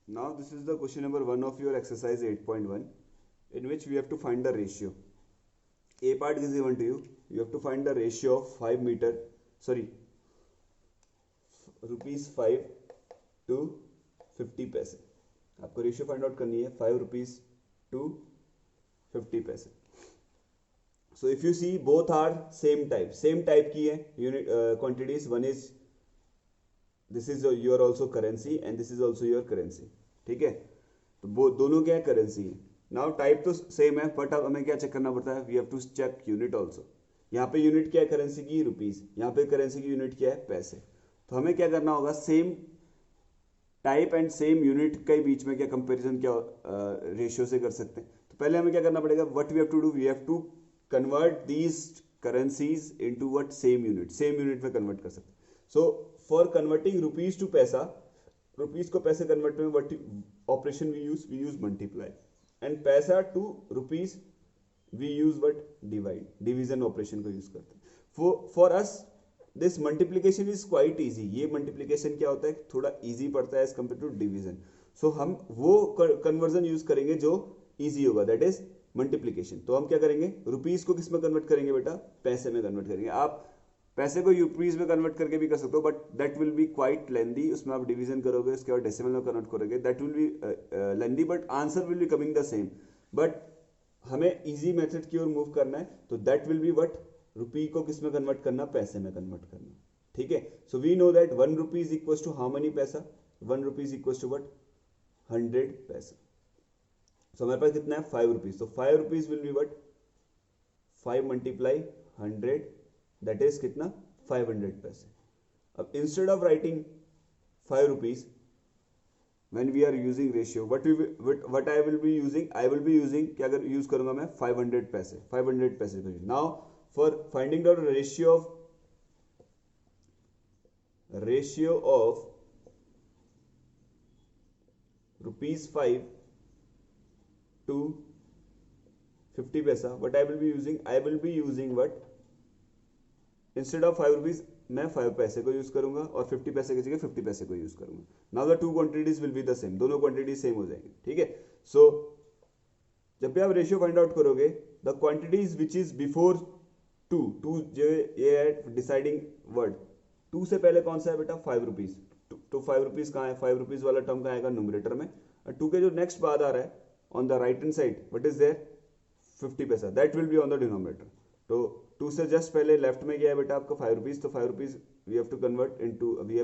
Now this is the question number 1 of your exercise 8.1, in which we have to find the ratio. A part is given to you. You have to find the ratio of rupees 5 to 50 पैसे. आपको ratio find out करनी है 5 rupees to 50 पैसे. So if you see both are same type की है unit quantities. One is this is your also currency and this is also your currency. ठीक है, तो वो दोनों क्या है, करेंसी है. नाउ टाइप तो सेम है, बट अब हमें क्या चेक करना पड़ता है, we have to check unit also. यहाँ पे यूनिट क्या है करेंसी की, रुपीज. यहाँ पे करेंसी की यूनिट क्या है, पैसे. तो हमें क्या करना होगा, same type and same unit के बीच में क्या कंपैरिजन क्या रेशियो से कर सकते हैं. तो पहले हमें क्या करना पड़ेगा, what we have to do, we have to convert these currencies into what, same unit में कन्वर्ट कर सकते हैं. So for converting rupees to paisa, rupees को पैसे कन्वर्ट में what operation we use multiply, and paisa to rupees we use what, division operation को use करते हैं. For us this multiplication is quite easy. ये मल्टीप्लीकेशन क्या होता है, थोड़ा इजी पड़ता है as compare to division. So हम वो कन्वर्जन यूज करेंगे जो इजी होगा, दैट इज मल्टीप्लीकेशन. तो हम क्या करेंगे, रुपीज को किस में कन्वर्ट करेंगे बेटा, पैसे में कन्वर्ट करेंगे. आप पैसे को यूपीज में कन्वर्ट करके भी कर सकते हो, but that will be quite lengthy. उसमें आप डिवीजन करोगे, उसके बाद डेसिमल में कन्वर्ट करोगे, that will B lengthy, but answer will be coming the same. But हमें इजी मेथड की ओर मूव करना है, तो दैट विल बी व्हाट, रुपी को किस में कन्वर्ट करना, पैसे में कन्वर्ट करना. ठीक है, so we know that 1 rupees equal to how money paisa, 1 rupees equal to what, 100 पैसा. सो हमारे पास कितना है, 5 रुपीज. तो 5 rupees will be what, 5 multiply 100, that is कितना, 500 पैसे. अब instead of writing 5 rupees when we are using ratio, what I will be using क्या अगर यूज करूंगा मैं, 500 पैसे को. Now for finding the ratio of rupees 5 to 50 पैसा, what I will be using what, instead of 5 rupees मैं 5 पैसे को यूज करूंगा और 50 पैसे की जगह 50 पैसे को यूज करूंगा. Now the two quantities will be the same, दोनों क्वांटिटीज सेम हो जाएंगे. ठीक है, सो जब भी आप रेशियो फाइंड आउट करोगे, the quantities which is before 2 जो ये है डिसाइडिंग वर्ड, 2 से पहले कौन सा है बेटा, 5 रुपीज. तो 5 रुपीज कहाँ है, 5 रुपीज वाला टर्म कहाँ आएगा, न्यूमरेटर में. और 2 के जो नेक्स्ट बाद आ रहा है on the right hand side, what is there, 50 paisa, that will be on the denominator. तो 2 से जस्ट पहले लेफ्ट में गया है बेटा आपका 5 रुपीज. तो 5 rupees we have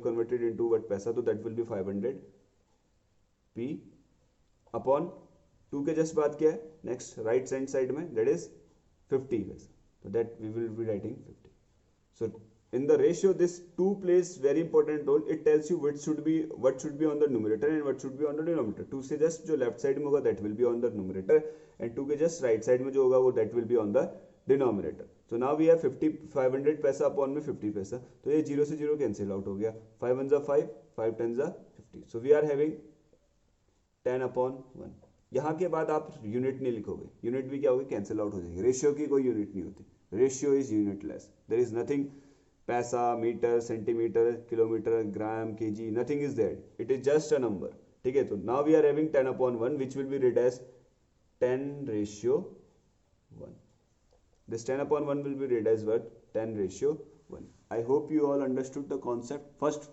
converted into what, paisa. तो that will be 500 p upon 2 के जस्ट बाद क्या है, नेक्स्ट राइट हैंड साइड में, दैट इज 50 पैसा. तो that we will be writing 50. So in the ratio, this 2 plays very important role. It tells you what should be on the numerator and what should be on the denominator. 2 से just जो left side में होगा that will be on the numerator, and 2 के just right side में जो होगा वो that will be on the denominator. So now we have 500 पैसा अपॉन में 50 पैसा. तो ये 0 से 0 कैंसिल आउट हो गया, 5 1 5, 5 10 50. So we are having 10 upon 1. यहाँ के बाद आप यूनिट नहीं लिखोगे, यूनिट भी क्या होगी, कैंसिल आउट हो जाएगी. रेशियो की कोई यूनिट नहीं होती, ratio is unitless. There is nothing paisa, metre, centimetre, kilometre, gram, KG, nothing is there, it is just a number. ठीक है, तो now we are having 10 upon 1 which will be read as 10 ratio 1. This 10 upon 1 will be read as what, 10 ratio 1. I hope you all understood the concept. First,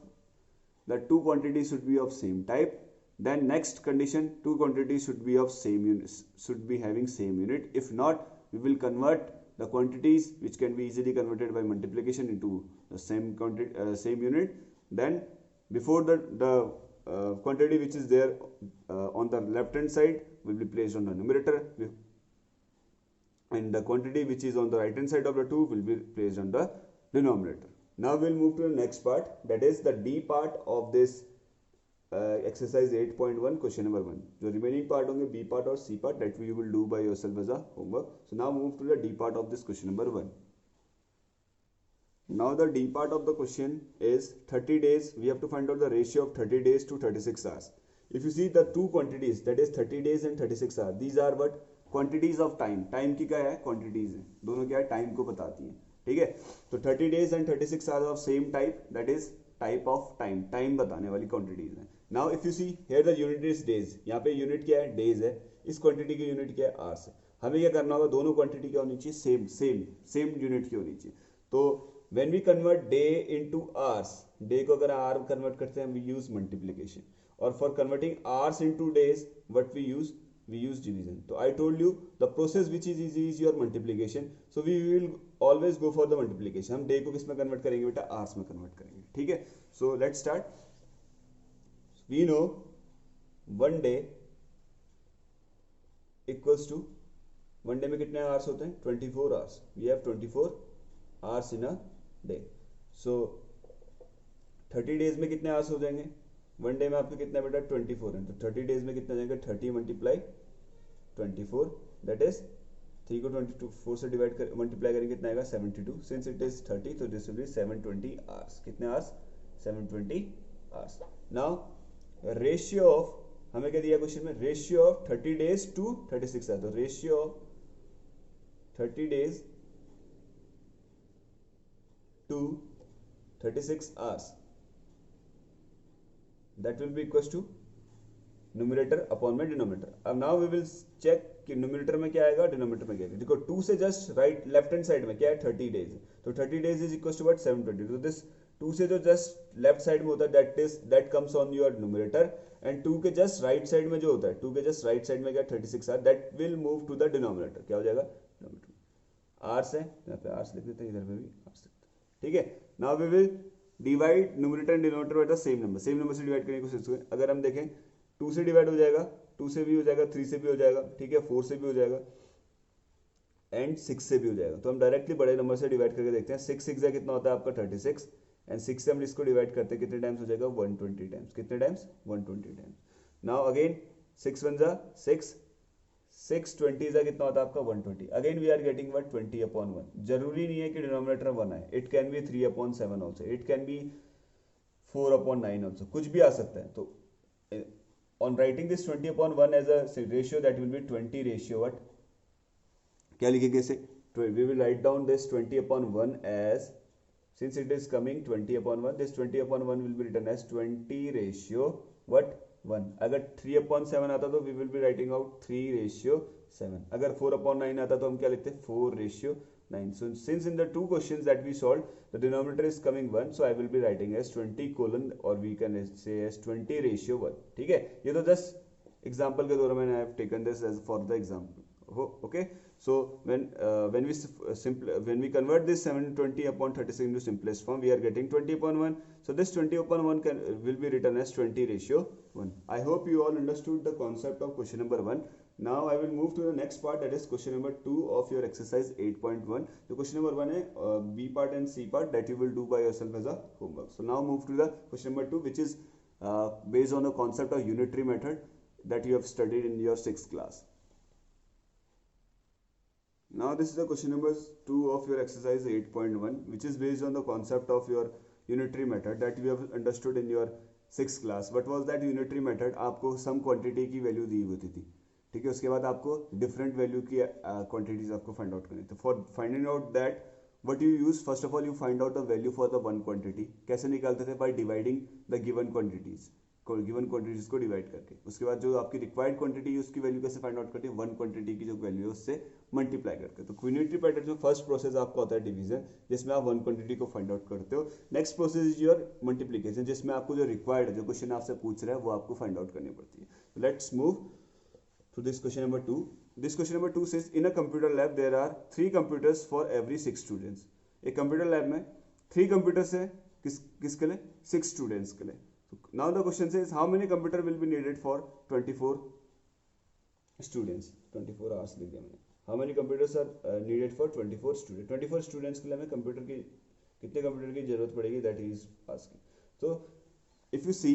the two quantities should be of same type. Then next condition, two quantities should be of same units, should be having same unit. If not, we will convert the quantities which can be easily converted by multiplication into the same unit. Then before the quantity which is there on the left hand side will be placed on the numerator, and the quantity which is on the right hand side of the 2 will be placed on the denominator. Now we will move to the next part, that is the D part of this exercise 8.1 question number 1. जो remaining part होंगे B part और C part, that you will do by yourself as a homework. So now move to the D part of this question number 1. Now the D part of the question is 30 days. We have to find out the ratio of 30 days to 36 hours. If you see the two quantities, that is 30 days and 36 hours, these are what, quantities of time. Time की क्या है, quantities है, दोनों क्या है, time को बताती हैं. ठीक है, तो 30 days and 36 hours of same type, that is type of time, time बताने वाली क्वांटिटीज हैं. Now if you see here the unit is days, यहाँ पे यूनिट क्या है, डेज है, इस क्वांटिटी की यूनिट क्या है, आवर्स है। हमें क्या करना होगा, दोनों क्वांटिटी क्या होनी चाहिए, सेम सेम सेम यूनिट की होनी चाहिए। तो when we convert day into hours, day को अगर आवर कन्वर्ट करते हैं वी यूज मल्टीप्लिकेशन, और for converting hours into days what we use division. So I told you the process which is easy is your multiplication, so we will always go for the multiplication. हम day को किस में convert करेंगे बेटा, hours में convert करेंगे, ठीक है। so let's start. We know one day equals to, one day में कितने आवर्स होते हैं, 24 hours, we have 24 hours in a day. So 30 days में कितने आवर्स हो जाएंगे, वन डे में आपके कितना बेटा 24 है, तो 30 डेज में कितना जाएगा, 30 मल्टीप्लाई 24, दैट इज 3 को 24 से डिवाइड कर मल्टीप्लाई करेंगे कितना आएगा 72, सिंस इट इज 30 तो दिस विल बी 720 आवर्स, कितने hours 720 hours. Now ratio of, हमें क्या दिया क्वेश्चन में, ratio of 30 days to 36 hours, तो ratio of 30 days to 36 hours, that will be equals to numerator upon में denominator। अब now we will check कि numerator में क्या आएगा, denominator में क्या आएगा। देखो 2 से just right left hand side में क्या है 30 days, तो 30 days is equals to what 720, तो this 2 से जो just left side में होता है that comes on your numerator, and 2 के just right side में जो होता है 2 के just right side में क्या 36 hours, that will move to the denominator, क्या हो जाएगा denominator, आर्स है, यहाँ पे आर्स लिख देते हैं, इधर पे भी आर्स लिखते हैं, ठीक है। Now we will divide numerator and denominator by the same number, same number से डिवाइड करने की कोशिश करें। अगर हम देखें 2 से डिवाइड हो जाएगा, 2 से भी हो जाएगा, 3 से भी हो जाएगा, ठीक है, 4 से भी हो जाएगा एंड 6 से भी हो जाएगा। तो हम डायरेक्टली बड़े नंबर से डिवाइड करके देखते हैं। 6 6 कितना होता है आपका 36, एंड 6 से हम इसको डिवाइड करते हैं कितने टाइम्स हो जाएगा 120 टाइम्स, कितने टाइम्स 120 टाइम्स। नाउ अगेन 6 1 जा 6, 6 20 का कितना होता है आपका 120, again we are getting what 20/1। जरूरी नहीं है कि डिनोमिनेटर 1 आए, it can be 3/7 also, it can be 4/9 also, कुछ भी आ सकता है। तो on writing this 20/1 as a ratio that will be 20 ratio what, क्या लिखेंगे इसे, we will write down this 20/1 as, since it is coming 20/1, this 20/1 will be written as 20 ratio what 1। अगर 3/7 आता तो we will be writing out 3/7। अगर 4/9 आता तो हम क्या लिखते हैं 4/9। so since in the two questions that we solved the denominator is coming 1, so I will be writing as 20 colon, or we can say as 20/1, ठीक है। ये तो just example के द्वारा मैंने I have taken this as for the example, okay। so when we convert this 720/36 into simplest form, we are getting 20/1, so this 20/1 will be written as 20/1। I hope you all understood the concept of question number 1। now I will move to the next part, that is question number 2 of your exercise 8.1। so question number 1 है B part and C part that you will do by yourself as a homework। so now move to the question number 2, which is based on the concept of unitary method that you have studied in your 6th class। Now this is the question number 2 of your exercise 8.1, which is based on the concept of your unitary method that you have understood in your 6th class। What was that unitary method? आपको some quantity की value दी होती थी, ठीक है, उसके बाद आपको different value की क्वांटिटीज आपको फाइंड आउट करनी थी। For finding out that what you use, first of all you find out the value for the one quantity. कैसे निकालते थे, by dividing the given quantities को डिवाइड करके। उसके बाद जो आपकी रिक्वायर्ड क्वांटिटी है उसकी वैल्यू कैसे फाइंड आउट करते हैं, वन क्वांटिटी की जो वैल्यू है उससे मल्टीप्लाई करके। तो यूनिटरी पैटर्न में फर्स्ट प्रोसेस आपका होता है डिवीजन, जिसमें आप वन क्वांटिटी को फाइंड आउट करते हो। Next process is your multiplication, जिसमें आपको जो रिक्वायर्ड है, जो क्वेश्चन आपसे पूछ रहा है वो आपको फाइंड आउट करनी पड़ती है। Let's move to this question number 2। This question number 2 says in a computer lab there are 3 computers for every 6 students। एक कंप्यूटर लैब में 3 कंप्यूटर्स है, किसके लिए, 6 स्टूडेंट्स के लिए। now the question says how many computer will be needed for 24 students, 24 hours लिख दिया मैंने। how many computers are needed for 24 students, 24 students के लिए हमें कंप्यूटर की कितने कंप्यूटर की जरूरत पड़ेगी, that he is asking। so if you see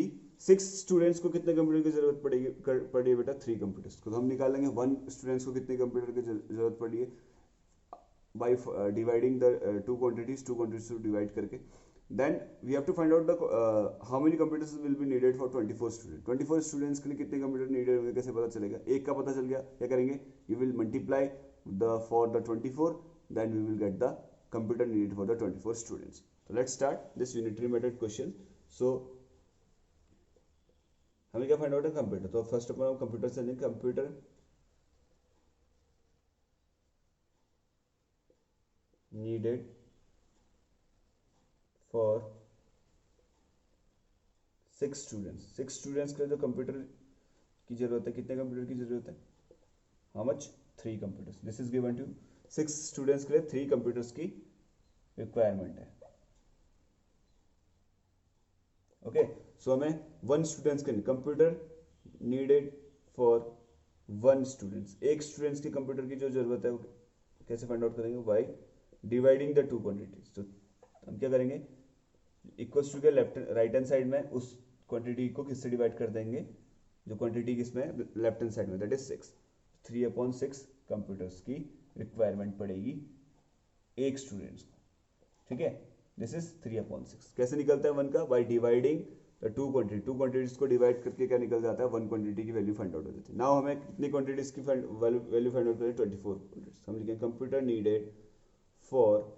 6 students को कितने कंप्यूटर की जरूरत पड़ी है बेटा 3 कंप्यूटर्स को। तो हम निकालेंगे 1 स्टूडेंट्स को कितने कंप्यूटर की जरूरत पड़ी है by dividing the two quantities को divide करके। then we have to find out the how many computers will be needed for 24 students। 24 students के लिए कितने कंप्यूटर नीडेड होंगे कैसे पता चलेगा, एक का पता चल गया, क्या करेंगे, you will multiply the for the 24, then we will get the computer needed for the 24 students। so let's start this unitary method question। so हमें क्या फाइंड आउट है, कंप्यूटर। तो फर्स्ट अपन हम कंप्यूटर से लेंगे, कंप्यूटर नीडेड फॉर 6 स्टूडेंट्स के लिए जो कंप्यूटर की जरूरत है, कितने कंप्यूटर की जरूरत है, how much, 3 computers. This is given to 6 students के लिए 3 कंप्यूटर्स की रिक्वायरमेंट है। ओके, सो हमें 1 स्टूडेंट्स के लिए कंप्यूटर नीडेड फॉर 1 स्टूडेंट्स, एक स्टूडेंट्स की कंप्यूटर की जो जरूरत है वो कैसे फाइंड आउट करेंगे, बाय डिवाइडिंग द 2 क्वांटिटीज। तो हम क्या करेंगे, इक्वल्स टू के लेफ्ट राइट हैंड साइड में उस क्वांटिटी को किससे डिवाइड कर देंगे, जो क्वांटिटी किसमें लेफ्ट हैंड साइड में, दैट इज 6। 3/6 कंप्यूटर्स की रिक्वायरमेंट पड़ेगी एक स्टूडेंट्स को, ठीक है। This is 3/6। कैसे निकलता है 1 का, बाय डिवाइडिंग द 2 क्वांटिटीज को डिवाइड करके क्या निकल जाता है, 1 क्वांटिटी की वैल्यू फाइंड आउट हो जाती है। नाउ हमें कितनी क्वांटिटीज की वैल्यू फाइंड आउट करें, 24 क्वांटिटीज। हम लिखेंगे computer needed for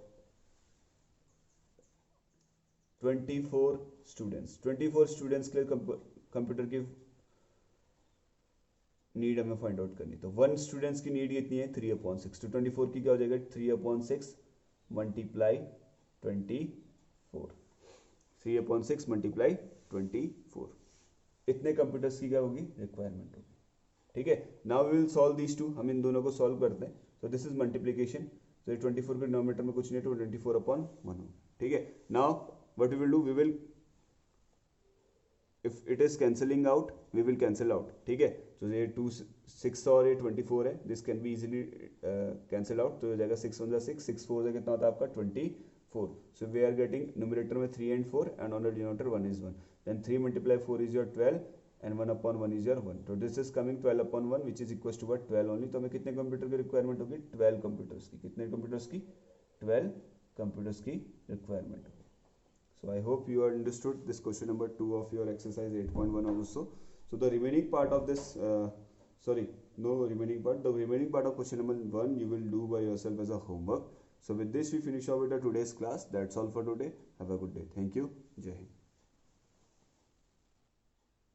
24 students. 24 students के लिए कंप्यूटर की नीड हमें फाइंड आउट करनी। तो 1 स्टूडेंट्स की नीड कितनी है, 3/6। तो 24 की क्या हो जाएगा, 3/6 मल्टीप्लाई 24, 3/6 मल्टीप्लाई 24, इतने कंप्यूटर्स की क्या होगी, रिक्वायरमेंट होगी, ठीक है। Now we will solve these two, हम इन दोनों को सॉल्व करते हैं। तो दिस इज मल्टीप्लीकेशन, तो 24 के डिनोमिनेटर में कुछ नहीं है, तो 24/1 होगा, ठीक है। Now what we will do, we will if it is cancelling out we will cancel out, ठीक है। तो ये 2 6 और ये 24 है, this can be easily cancel out. तो हो जाएगा 6 1 6, 6 4 से कितना होता है आपका 24। So we are getting numerator में 3 and 4 and on the denominator 1 is 1, then 3 × 4 is your 12 and 1/1 is your 1। तो this is coming 12/1 which is equal to what, 12 only. तो हमें कितने कंप्यूटर की रिक्वायरमेंट होगी, 12 कंप्यूटर्स की। कितने कंप्यूटर्स की, 12 कंप्यूटर्स की रिक्वायरमेंट होगी। So I hope you understood this question number 2 of your exercise 8.1 also. So the remaining part of this, no remaining part. The remaining part of question number 1 you will do by yourself as a homework. So with this we finish off with the today's class. That's all for today. Have a good day. Thank you. Jai Hind.